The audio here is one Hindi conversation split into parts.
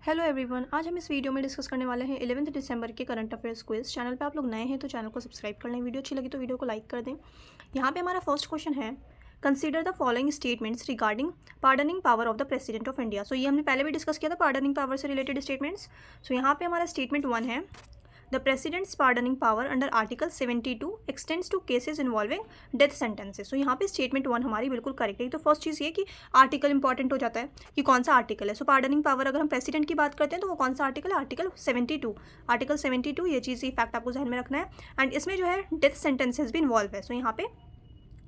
हेलो एवरीवन, आज हम इस वीडियो में डिस्कस करने वाले हैं 11 दिसंबर के करंट अफेयर्स क्विज। चैनल पे आप लोग नए हैं तो चैनल को सब्सक्राइब कर लें। वीडियो अच्छी लगी तो वीडियो को लाइक कर दें। यहाँ पे हमारा फर्स्ट क्वेश्चन है, consider the following statements regarding pardoning power of the president of India. So ये हमने पहले भी डिस्कस किया था, पार्डनिंग पावर से रिलेटेड स्टेटमेंट्स। सो यहाँ पे हमारा स्टेटमेंट 1 है, the president's pardoning power under article 72 extends to cases involving death sentences. So यहाँ पे स्टेटमेंट 1 हमारी बिल्कुल करेक्ट है। तो फर्स्ट चीज़ ये कि आर्टिकल इंपॉर्टेंट हो जाता है कि कौन सा आर्टिकल है। सो पार्डनिंग पावर अगर हम प्रेसिडेंट की बात करते हैं तो वो कौन सा आर्टिकल है? आर्टिकल 72। आर्टिकल 72, ये चीज़ फैक्ट आपको ध्यान में रखना है। एंड इसमें जो है डेथ सेंटेंसेस भी इन्वॉल्व है। सो यहाँ पे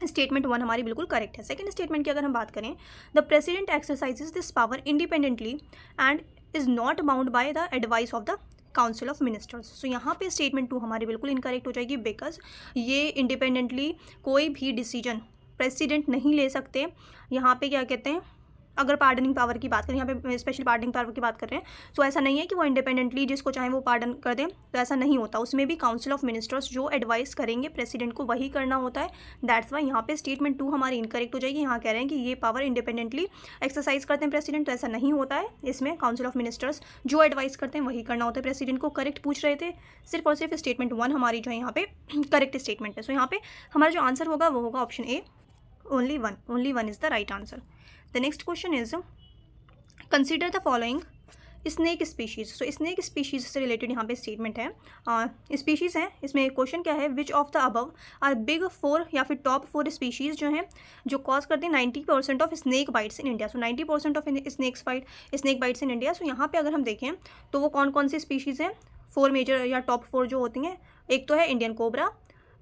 स्टेटमेंट 1 हमारी बिल्कुल करेक्ट है। सेकंड स्टेटमेंट की अगर हम बात करें, the president exercises this power independently and is not bound by the advice of the council of ministers. So यहाँ पे स्टेटमेंट 2 हमारी बिल्कुल इनकरेक्ट हो जाएगी, बिकॉज ये इंडिपेंडेंटली कोई भी डिसीजन प्रेसिडेंट नहीं ले सकते। यहाँ पे क्या कहते हैं, अगर पार्डनिंग पावर की बात करें, यहाँ पे स्पेशल पार्डनिंग पावर की बात कर रहे हैं, तो ऐसा नहीं है कि वो इंडिपेंडेंटली जिसको चाहे वो पार्डन कर दें, तो ऐसा नहीं होता। उसमें भी काउंसिल ऑफ मिनिस्टर्स जो एडवाइस करेंगे प्रेसिडेंट को वही करना होता है। दैट्स वाई यहाँ पे स्टेटमेंट 2 हमारी इनकरेक्ट हो जाएगी। यहाँ कह रहे हैं कि ये पावर इंडिपेंडेंटली एक्सरसाइज करते हैं प्रेसिडेंट, तो ऐसा नहीं होता है। इसमें काउंसिल ऑफ मिनिस्टर्स जो एडवाइस करते हैं वही करना होता है प्रेसिडेंट को। करेक्ट पूछ रहे थे, सिर्फ और सिर्फ स्टेटमेंट 1 हमारी जो है यहाँ पे करेक्ट स्टेटमेंट है। सो यहाँ पे हमारा जो आंसर होगा वो होगा option A, only one is the right answer. The next question is, consider the following snake species. So snake species से रिलेटेड यहाँ पे स्टेटमेंट है, स्पीशीज़ है। इसमें क्वेश्चन क्या है, which of the above are big 4 या फिर टॉप 4 स्पीशीज़ जो हैं जो कॉज करते हैं 90% of snake bites in India. So 90% of snake bites in India. So यहाँ पे अगर हम देखें तो वो कौन कौन सी स्पीशीज़ हैं, 4 मेजर या टॉप 4 जो होती हैं। एक तो है Indian cobra,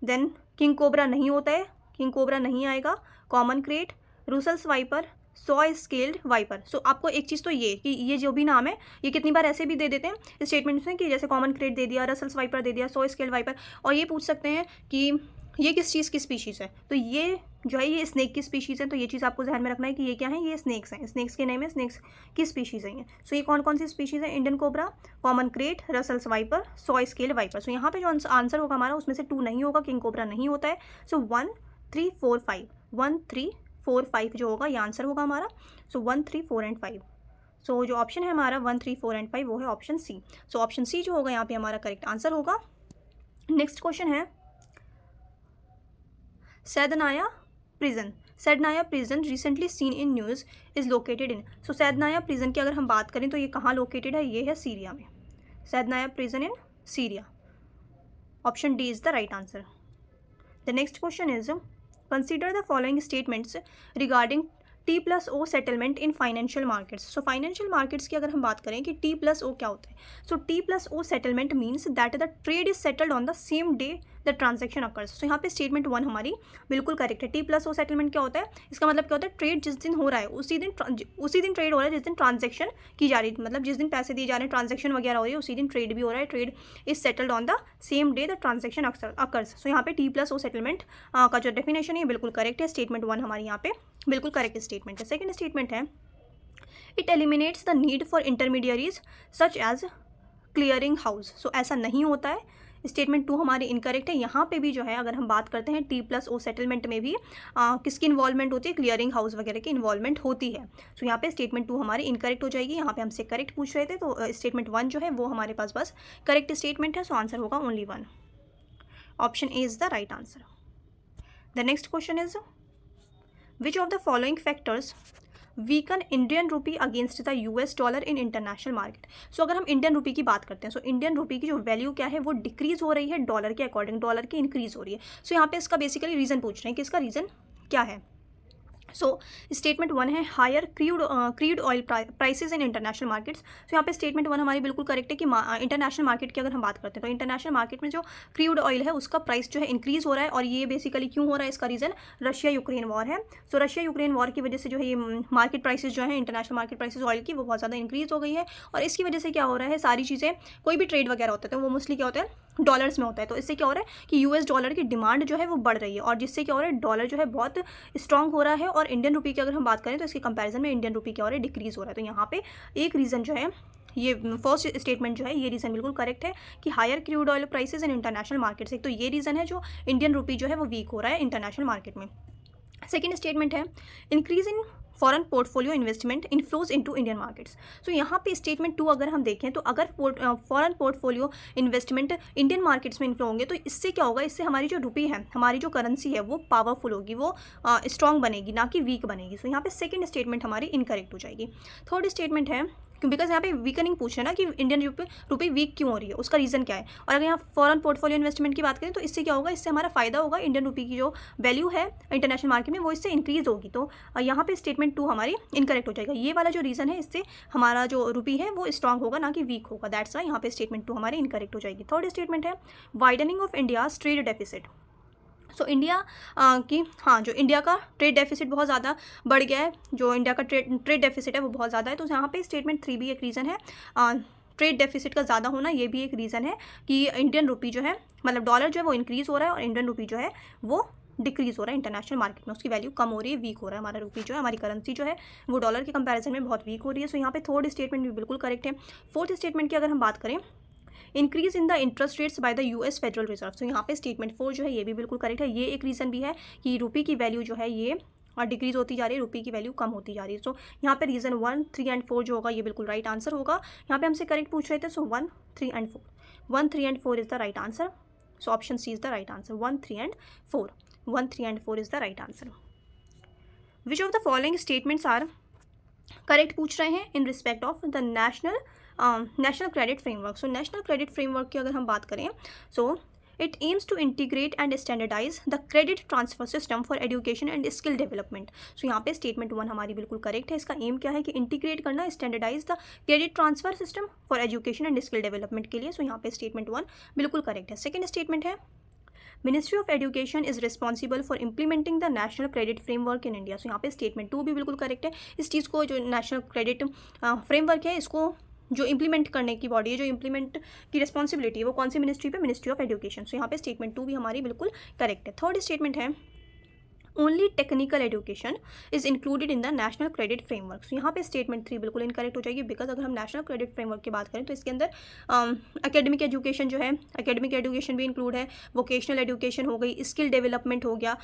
then king cobra नहीं होता है, किंग कोबरा नहीं आएगा, common krait, Russell's viper, saw scaled viper. So आपको एक चीज़ तो ये कि ये जो भी नाम है ये कितनी बार ऐसे भी दे देते हैं स्टेटमेंट्स में कि जैसे कॉमन क्रेट दे दिया, रसल्स वाइपर दे दिया, सॉ स्केल्ड वाइपर, और ये पूछ सकते हैं कि ये किस चीज़ की स्पीशीज़ है। तो ये जो है ये स्नेक की स्पीशीज़ है। तो ये चीज़ आपको ध्यान में रखना है कि ये क्या है, ये स्नेक्स हैं, स्नेक्स के नेम है, स्नेक्स की स्पीशीज़ है ये। सो ये कौन कौन सी स्पीशीज़ है, Indian cobra, common krait, Russell's viper, saw scaled viper. So यहाँ पे जो आंसर होगा हमारा उसमें से 2 नहीं होगा, किंग कोबरा नहीं होता है। सो 1 3 4 5 1 3 4 5 जो होगा ये आंसर होगा हमारा। सो 1 3 4 एंड 5। सो जो ऑप्शन है हमारा 1 3 4 एंड 5 वो है ऑप्शन सी। सो ऑप्शन सी जो होगा यहाँ पे हमारा करेक्ट आंसर होगा। नेक्स्ट क्वेश्चन है, Saydnaya prison. Saydnaya prison recently seen in news is located in. So Saydnaya prison की अगर हम बात करें तो ये कहाँ लोकेटेड है, ये है सीरिया में। Saydnaya prison in Syria, option D is the right answer. The next question is, consider the following statements regarding T+O settlement in financial markets. So financial markets की अगर हम बात करें कि T+O क्या होता है, so T+O settlement means that the trade is settled on the same day the transaction occurs. So यहाँ पे स्टेटमेंट 1 हमारी बिल्कुल करेक्ट है। T+O सेटलमेंट क्या होता है, इसका मतलब क्या होता है, ट्रेड जिस दिन हो रहा है उसी दिन ट्रेड हो रहा है जिस दिन ट्रांजेक्शन की जा रही है, मतलब जिस दिन पैसे दिए जा रहे हैं, ट्रांजेक्शन वगैरह हो रही है, उसी दिन ट्रेड भी हो रहा है। Trade is settled on the same day the transaction occurs. So यहाँ पे T+O सेटलमेंट का जो डेफिनेशन है बिल्कुल करेक्ट है। स्टेटमेंट 1 हमारी यहाँ पे बिल्कुल करेक्ट स्टेटमेंट है। सेकंड स्टेटमेंट है, it eliminates the need for intermediaries such as clearing house. So ऐसा नहीं होता है। स्टेटमेंट 2 हमारी इनकरेक्ट है। यहाँ पे भी जो है अगर हम बात करते हैं T+O सेटलमेंट में भी किसकी इन्वॉल्वमेंट होती है, क्लियरिंग हाउस वगैरह की इन्वॉल्वमेंट होती है। सो यहाँ पे स्टेटमेंट 2 हमारी इनकरेक्ट हो जाएगी। यहाँ पे हमसे करेक्ट पूछ रहे थे तो स्टेटमेंट 1 जो है वो हमारे पास बस करेक्ट स्टेटमेंट है। सो आंसर होगा only 1, option A is the right answer. The next question is, which of the following factors weaken Indian rupee against the US dollar in international market. So अगर हम इंडियन रूपी की बात करते हैं, सो इंडियन रूपी की जो वैल्यू क्या है वो डिक्रीज हो रही है डॉलर के अकॉर्डिंग, डॉलर की इंक्रीज हो रही है। सो यहाँ पे इसका बेसिकली रीज़न पूछ रहे हैं कि इसका रीज़न क्या है। सो स्टेटमेंट 1 है, higher crude oil prices in international markets. So यहाँ पे स्टेटमेंट 1 हमारी बिल्कुल करेक्ट है कि इंटरनेशनल मार्केट की अगर हम बात करते हैं तो इंटरनेशनल मार्केट में जो क्रूड ऑयल है उसका प्राइस जो है इंक्रीज हो रहा है। और ये बेसिकली क्यों हो रहा है, इसका रीज़न रशिया यूक्रेन वॉर है। सो रशिया यूक्रेन वॉर की वजह से जो है ये मार्केट प्राइसेस जो है, इंटरनेशनल मार्केट प्राइसेस ऑयल की वो बहुत ज़्यादा इंक्रीज हो गई है। और इसकी वजह से क्या हो रहा है, सारी चीज़ें कोई भी ट्रेड वगैरह होता है तो वो मोस्टली क्या होता है, डॉलर्स में होता है। तो इससे क्या हो रहा है कि US डॉलर की डिमांड जो है वो बढ़ रही है, और जिससे क्या हो रहा है, डॉलर जो है बहुत स्ट्रांग हो रहा है। और इंडियन रूपी की अगर हम बात करें तो इसके कंपैरिजन में इंडियन रूपी क्या हो रहा है, डिक्रीज हो रहा है। तो यहाँ पे एक रीज़न जो है, ये फर्स्ट स्टेटमेंट जो है ये रीज़न बिल्कुल करेक्ट है कि higher crude oil prices in international market से। तो ये रीज़न है जो इंडियन रूपी जो है वो वीक हो रहा है इंटरनेशनल मार्केट में। सेकेंड स्टेटमेंट है, increase in foreign portfolio investment inflows into Indian markets. So यहाँ पे स्टेटमेंट 2 अगर हम देखें तो अगर foreign portfolio investment Indian markets में इन्फ्लो होंगे तो इससे क्या होगा, इससे हमारी जो रुपी है, हमारी जो करेंसी है वो पावरफुल होगी, वो स्ट्रॉन्ग बनेगी, ना कि वीक बनेगी। सो यहाँ पे सेकंड स्टेटमेंट हमारी इनकरेक्ट हो जाएगी। थर्ड स्टेटमेंट है, बिकॉज यहाँ पे वीकनिंग पूछ रहे हैं ना कि इंडियन रुपी वीक क्यों हो रही है, उसका रीज़न क्या है। और अगर यहाँ फॉरेन पोर्टफोलियो इन्वेस्टमेंट की बात करें तो इससे क्या होगा, इससे हमारा फायदा होगा, इंडियन रुपी की जो वैल्यू है इंटरनेशनल मार्केट में वो इससे इंक्रीज होगी। तो यहाँ पे स्टेटमेंट 2 हमारी इनकरेक्ट हो जाएगा। ये वाला जो रीज़न है, इससे हमारा जो रुपी है वो स्ट्रॉन्ग होगा, ना कि वीक होगा। दैट्स वाई यहाँ पे स्टेटमेंट 2 हमारी इनकरेक्ट हो जाएगी। थर्ड स्टेटमेंट है widening of India's trade deficit. So India की जो इंडिया का ट्रेड डेफिसिट बहुत ज़्यादा बढ़ गया है, जो इंडिया का ट्रेड डेफिसिट है वो बहुत ज़्यादा है। तो यहाँ पे स्टेटमेंट 3 भी एक रीज़न है, ट्रेड डेफिसिट का ज़्यादा होना, ये भी एक रीज़न है कि इंडियन रुपी जो है, मतलब डॉलर जो है वो इंक्रीज़ हो रहा है और इंडियन रुपी जो है वो डिक्रीज़ हो रहा है इंटरनेशनल मार्केट में, उसकी वैल्यू कम हो रही है, वीक हो रहा है। हमारा रुपी जो है, हमारी करेंसी जो है वो डॉलर के कंपैरिजन में बहुत वीक हो रही है। सो यहाँ पे थर्ड स्टेटमेंट भी बिल्कुल करेक्ट है। फोर्थ स्टेटमेंट की अगर हम बात करें, increase in the interest rates by the US federal reserve. तो यहाँ पे स्टेटमेंट 4 जो है ये भी बिल्कुल करेक्ट है। ये एक रीज़न भी है कि रुपी की वैल्यू जो है ये डिक्रीज होती जा रही है, रुपी की वैल्यू कम होती जा रही है। सो यहाँ पे रीज़न 1, 3 एंड 4 जो होगा ये बिल्कुल राइट आंसर होगा। यहाँ पे हमसे करेक्ट पूछ रहे थे, so 1, 3 and 4, 1, 3 and 4 is the right answer. So option C is the right answer, 1, 3 and 4, 1, 3 and 4 is the right answer. Which of the following statements are correct पूछ रहे हैं in respect of the national credit framework. So national credit framework की अगर हम बात करें, so it aims to integrate and standardise the credit transfer system for education and skill development. So यहाँ पे स्टेटमेंट 1 हमारी बिल्कुल करेक्ट है। इसका एम क्या है कि इंटीग्रेट करना, standardise the credit transfer system for education and skill development के लिए। सो यहाँ पे स्टेटमेंट 1 बिल्कुल करेक्ट है। सेकेंड स्टेटमेंट है, ministry of education is responsible for implementing the national credit framework in India. So यहाँ पे स्टेटमेंट 2 भी बिल्कुल करेक्ट है। इस चीज़ को, जो नेशनल क्रेडिट फ्रेमवर्क है, इसको जो इंप्लीमेंट करने की बॉडी है, जो इंप्लीमेंट की रिस्पॉन्सिबिलिटी है, वो कौन सी मिनिस्ट्री पे, मिनिस्ट्री ऑफ एजुकेशन। सो यहाँ पे स्टेटमेंट 2 भी हमारी बिल्कुल करेक्ट है। थर्ड स्टेटमेंट है, only technical education is included in the national credit framework. So यहाँ पे स्टेटमेंट 3 बिल्कुल इनकरेक्ट हो जाएगी, बिकॉज अगर हम नेशनल क्रेडिट फ्रेमवर्क की बात करें तो इसके अंदर एकेडमिक एजुकेशन जो है, एकेडमिक एजुकेशन भी इंक्लूड है, वोकेशनल एजुकेशन हो गई, स्किल डेवलपमेंट हो गया,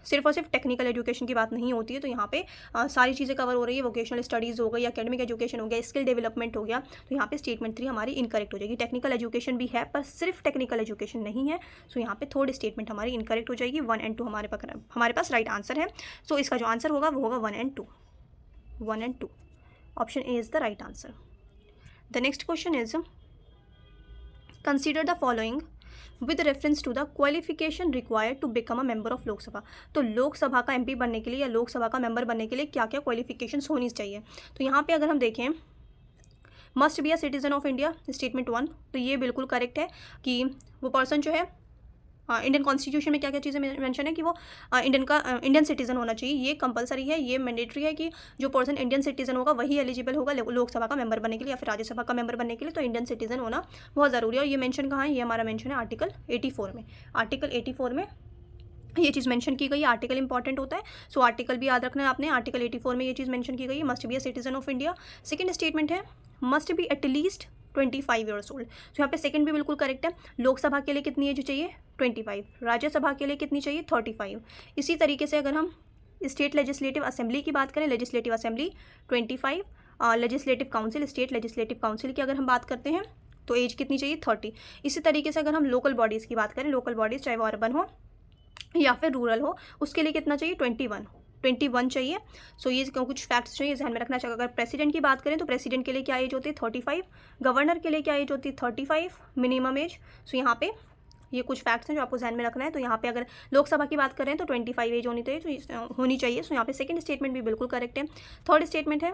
सिर्फ और सिर्फ टेक्निकल एजुकेशन की बात नहीं होती है। तो यहाँ पे सारी चीज़ें कवर हो रही है, वोकेशनल स्टडीज़ हो गई, एकेडमिक एजुकेशन हो गया, स्किल डेवलपमेंट हो गया। तो यहाँ पे स्टेटमेंट 3 हमारी इनकरेक्ट हो जाएगी। टेक्निकल एजुकेशन भी है पर सिर्फ टेक्निकल एजुकेशन नहीं है। सो यहाँ पे थर्ड स्टेटमेंट हमारी इनकरेक्ट हो जाएगी। 1 एंड 2 हमारे पास राइट आंसर है। सो इसका जो आंसर होगा वो होगा 1 and 2, 1 and 2, option A is the right answer. The next question is, consider the following with reference to the qualification required to become a member of Lok Sabha. तो लोकसभा का एमपी बनने के लिए या लोकसभा का मेंबर बनने के लिए क्या क्या क्वालिफिकेशंस होनी चाहिए। तो यहाँ पे अगर हम देखें, must be a citizen of India, statement 1, तो ये बिल्कुल करेक्ट है कि वो पर्सन जो है, इंडियन कॉन्स्टिट्यूशन में क्या क्या चीज़ें मेंशन है कि वो इंडियन सिटीज़न होना चाहिए। ये कंपलसरी है, ये मैंडेटरी है कि जो पर्सन इंडियन सिटीज़न होगा वही एलिजिबल होगा लोकसभा का मेंबर बनने के लिए या फिर राज्यसभा का मेंबर बनने के लिए। तो इंडियन सिटीज़न होना बहुत ज़रूरी है। और ये मेंशन कहाँ है, ये हमारा मेंशन है आर्टिकल 84 में। आर्टिकल 84 में ये चीज़ मेंशन की गई है। आर्टिकल इंपॉर्टेंट होता है, सो आर्टिकल भी याद रखना है आपने। आर्टिकल 84 में ये चीज़ मेंशन की गई है, must be a citizen of India. Second statement है, must be at least 25 years old. तो यहाँ पे सेकंड भी बिल्कुल करेक्ट है। लोकसभा के लिए कितनी एज चाहिए, 25, राज्यसभा के लिए कितनी चाहिए, 35। इसी तरीके से अगर हम स्टेट लेजिस्लेटिव असेंबली की बात करें, legislative assembly 25, legislative council, state legislative council की अगर हम बात करते हैं तो एज कितनी चाहिए, 30। इसी तरीके से अगर हम लोकल बॉडीज़ की बात करें, लोकल बॉडीज़ चाहे वो अर्बन हो या फिर रूरल हो, उसके लिए कितना चाहिए, 21 चाहिए। सो ये कुछ फैक्ट्स चाहिए ध्यान में रखना चाहिए। अगर प्रेसिडेंट की बात करें तो प्रेसिडेंट के लिए क्या एज होती है, 35, गवर्नर के लिए क्या एज होती है, 35 मिनिमम एज। सो यहाँ पे ये कुछ फैक्ट्स हैं जो आपको ध्यान में रखना है। तो यहाँ पे अगर लोकसभा की बात करें तो 25 एज होनी चाहिए। सो यहाँ पे सेकंड स्टेटमेंट भी बिल्कुल करेक्ट है। थर्ड स्टेटमेंट है,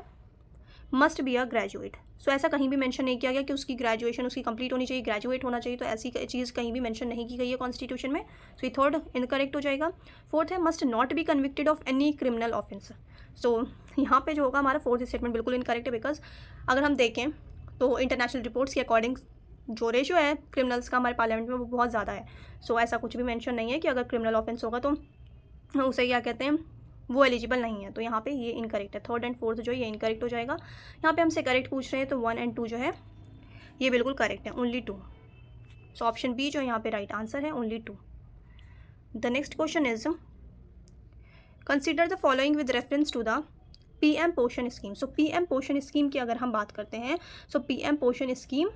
मस्ट बी अ ग्रेजुएट। सो ऐसा कहीं भी मेंशन नहीं किया गया कि उसकी ग्रेजुएशन उसकी कंप्लीट होनी चाहिए, ग्रेजुएट होना चाहिए। तो ऐसी चीज़ कहीं भी मेंशन नहीं की गई है कॉन्स्टिट्यूशन में। सो ये थर्ड इनकरेक्ट हो जाएगा। फोर्थ है, must not be convicted of any criminal offence. So यहाँ पे जो होगा हमारा फोर्थ स्टेटमेंट बिल्कुल इनकरेक्ट है, बिकॉज अगर हम देखें तो इंटरनेशनल रिपोर्ट्स के अकॉर्डिंग जो रेशो है क्रिमिनल्स का हमारे पार्लियामेंट में वो बहुत ज़्यादा है। सो ऐसा कुछ भी मेंशन नहीं है कि अगर क्रिमिनल ऑफेंस होगा तो उसे क्या कहते हैं, वो एलिजिबल नहीं है। तो यहाँ पे ये इनकरेक्ट है। थर्ड एंड फोर्थ जो है ये इनकरेक्ट हो जाएगा। यहाँ पे हमसे करेक्ट पूछ रहे हैं तो 1 एंड 2 जो है ये बिल्कुल करेक्ट है, ओनली 2। सो ऑप्शन बी जो यहाँ पे राइट आंसर है, only 2। The next question is, consider the following with reference to the PM Poshan scheme. So PM Poshan scheme की अगर हम बात करते हैं, so PM Poshan scheme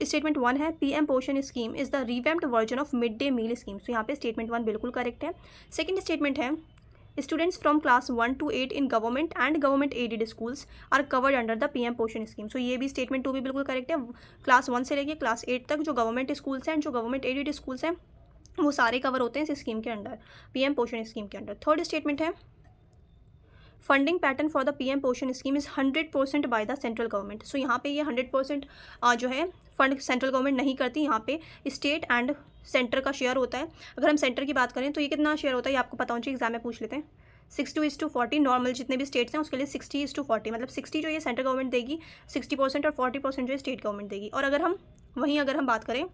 statement 1 है, PM Poshan scheme is the revamped version of mid day meal scheme. So यहाँ पे स्टेटमेंट 1 बिल्कुल करेक्ट है। सेकंड स्टेटमेंट है, students from class 1 to 8 in government and government aided schools are covered under the PM Poshan scheme. So ये भी स्टेटमेंट 2 भी बिल्कुल करेक्ट है। क्लास 1 से लेके क्लास 8 तक जो गवर्नमेंट स्कूल्स हैं, जो गवर्नमेंट एडेड स्कूल्स हैं, वो सारे कवर होते हैं इस स्कीम के अंडर, पीएम पोषण स्कीम के अंडर। थर्ड स्टेटमेंट है, funding pattern for the PM Poshan scheme is 100% by the central government. So यहाँ पे ये 100% जो है फंड सेंट्रल गवर्नमेंट नहीं करती, यहाँ पे स्टेट एंड सेंटर का शेयर होता है। अगर हम सेंटर की बात करें तो ये कितना शेयर होता है, ये आपको पता होना चाहिए, एग्जाम में पूछ लेते हैं। 60:40 नॉर्मल जितने भी स्टेट्स हैं उसके लिए 60:40, मतलब 60 जो ये सेंट्रल गवर्नमेंट देगी 60% और 40% जो है स्टेट गवर्नमेंट देगी। और अगर हम बात करें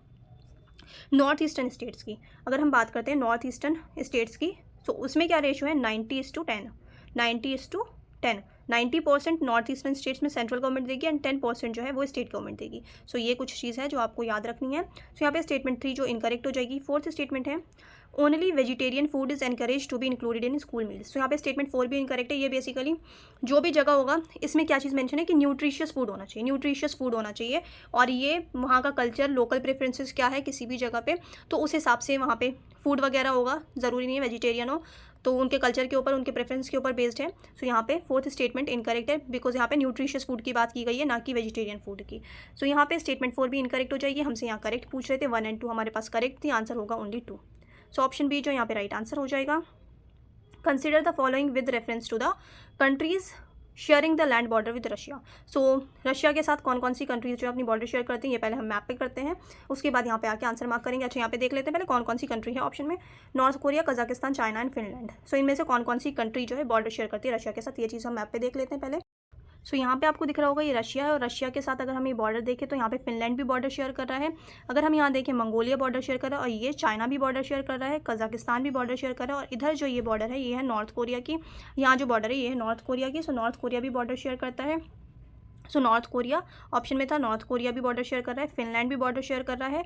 नॉर्थ ईस्टर्न स्टेट्स की, अगर हम बात करते हैं नॉर्थ ईस्टर्न स्टेट्स की, तो उसमें क्या रेशियो है, 90:10, 90:10, 90% नॉर्थ ईस्टर्न स्टेट्स में सेंट्रल गवर्नमेंट देगी एंड 10% जो है वो स्टेट गवर्नमेंट देगी। सो ये कुछ चीज़ है जो आपको याद रखनी है। सो यहाँ पे स्टेटमेंट 3 जो इनकरेक्ट हो जाएगी। फोर्थ स्टेटमेंट है, only vegetarian food is encourage to be included in school meals. तो यहाँ पे स्टेटमेंट 4 भी इनकरेक्ट है। ये बेसिकली जो भी जगह होगा इसमें क्या चीज़ मेंशन है कि न्यूट्रिशियस फूड होना चाहिए, न्यूट्रिशियस फूड होना चाहिए। और ये वहाँ का कल्चर, लोकल प्रेफरेंसेस क्या है किसी भी जगह पे, तो उस हिसाब से वहाँ पे फूड वगैरह होगा, ज़रूरी नहीं है वेजिटेरियन हो, तो उनके कल्चर के ऊपर, उनके प्रेफरेंस के ऊपर बेस्ड है। सो यहाँ पे फोर्थ स्टेटमेंट इनकरेक्ट है, बिकॉज यहाँ पे न्यूट्रिशियस फूड की बात की गई है, ना कि वेजिटेरियन फूड की। सो यहाँ पे स्टेटमेंट 4 भी इनकरेक्ट हो जाएगी। हमसे यहाँ करेक्ट पूछ रहे थे, 1 और 2 हमारे पास करेक्ट थी, आंसर होगा ओनली 2। सो ऑप्शन बी जो यहाँ पे राइट आंसर हो जाएगा। Consider the following with reference to the countries sharing the land border with Russia. So Russia के साथ कौन कौन सी कंट्रीज जो अपनी बॉर्डर शेयर करती हैं, ये पहले हम मैप पे करते हैं, उसके बाद यहाँ पे आके आंसर मार्क करेंगे। अच्छा यहाँ पे देख लेते हैं पहले कौन कौन सी कंट्री है ऑप्शन में, North Korea, Kazakhstan, China and Finland. So इनमें से कौन कौन सी कंट्री जो है बॉर्डर शेयर करती है रशिया के साथ, ये चीज़ हम मैप पे देख लेते हैं पहले। सो यहाँ पे आपको दिख रहा होगा ये रशिया है, और रशिया के साथ अगर हम ये बॉर्डर देखें तो यहाँ पे फिनलैंड भी बॉर्डर शेयर कर रहा है। अगर हम यहाँ देखें मंगोलिया बॉर्डर शेयर कर रहा है, और ये चाइना भी बॉर्डर शेयर कर रहा है, कजाकिस्तान भी बॉर्डर शेयर कर रहा है, और इधर जो ये बॉर्डर है ये है नॉर्थ कोरिया की। यहाँ जो बॉर्डर है ये है नॉर्थ कोरिया की। सो नॉर्थ कोरिया भी बॉर्डर शेयर करता है। सो नॉर्थ कोरिया ऑप्शन में था, नॉर्थ कोरिया भी बॉर्डर शेयर कर रहा है, फिनलैंड भी बॉर्डर शेयर कर रहा है,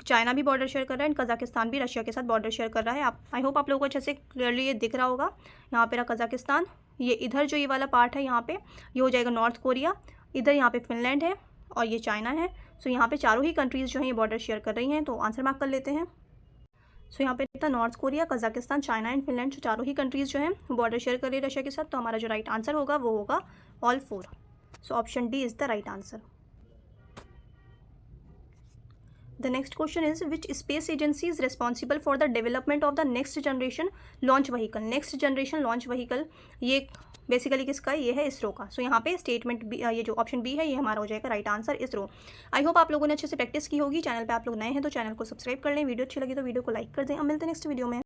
चाइना भी बॉर्डर शेयर कर रहा है, एंड कजाकिस्तान भी रशिया के साथ बॉर्डर शेयर कर रहा है। आई होप आप लोगों को अच्छे से क्लियरली ये दिख रहा होगा। यहाँ पे रहा कजाकिस्तान, ये इधर जो ये वाला पार्ट है यहाँ पे ये हो जाएगा नॉर्थ कोरिया, इधर यहाँ पे फिनलैंड है और ये चाइना है। सो यहाँ पे चारों ही कंट्रीज़ जो हैं ये बॉर्डर शेयर कर रही हैं, तो आंसर मार्क कर लेते हैं। सो यहाँ पे था north Korea, Kazakhstan, China and Finland, जो चारों ही कंट्रीज़ जो हैं बॉर्डर शेयर कर रही है रशिया के साथ। तो हमारा जो राइट आंसर होगा वो होगा all 4। So option D is the right answer. The next question is, which space agency is responsible for the development of the next generation launch vehicle? Next generation launch vehicle ये बेसिकली किसका है, ये है इसरो का। सो यहाँ पे स्टेटमेंट बी, ये जो ऑप्शन बी है ये हमारा हो जाएगा right answer, ISRO. I hope आप लोगों ने अच्छे से प्रैक्टिस की होगी। चैनल पे आप लोग नए हैं तो चैनल को सब्सक्राइब कर लें, वीडियो अच्छी लगी तो वीडियो को लाइक कर दें। अब मिलते हैं नेक्स्ट वीडियो में।